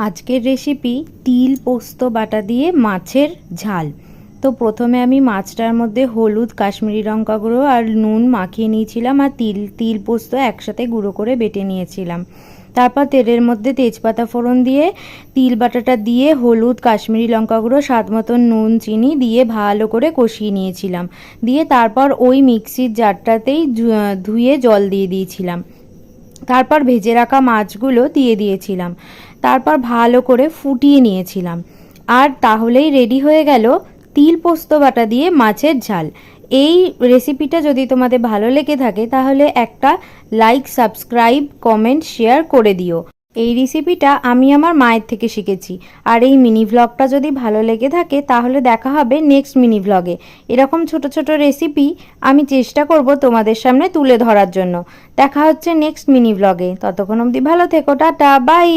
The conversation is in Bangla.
আজকের রেসিপি তিল পোস্ত বাটা দিয়ে মাছের ঝাল। তো প্রথমে আমি মাছটার মধ্যে হলুদ, কাশ্মীরি লঙ্কা গুঁড়ো আর নুন মাখিয়ে নিয়েছিলাম, আর তিল পোস্ত একসাথে গুঁড়ো করে বেটে নিয়েছিলাম। তারপর তেলের মধ্যে তেজপাতা ফোড়ন দিয়ে তিল বাটাটা দিয়ে হলুদ, কাশ্মীরি লঙ্কা গুঁড়ো, স্বাদ মতন নুন, চিনি দিয়ে ভালো করে কষিয়ে নিয়েছিলাম। দিয়ে তারপর ওই মিক্সির জারটাতেই ধুয়ে জল দিয়ে দিয়েছিলাম। তারপর ভেজে রাখা মাছগুলো দিয়ে দিয়েছিলাম। তারপর ভালো করে ফুটিয়ে নিয়েছিলাম। আর তাহলেই রেডি হয়ে গেল তিল পোস্ত বাটা দিয়ে মাছের ঝাল। এই রেসিপিটা যদি তোমাদের ভালো লেগে থাকে তাহলে একটা লাইক, সাবস্ক্রাইব, কমেন্ট, শেয়ার করে দিও। এই রেসিপিটা আমি আমার মায়ের থেকে শিখেছি। আর এই মিনি ভ্লগটা যদি ভালো লেগে থাকে তাহলে দেখা হবে নেক্সট মিনি ভ্লগে। এরকম ছোট ছোট রেসিপি আমি চেষ্টা করব তোমাদের সামনে তুলে ধরার জন্য। দেখা হচ্ছে নেক্সট মিনি ভ্লগে। ততক্ষণ অবধি ভালো থেকো, টাটা, বাই।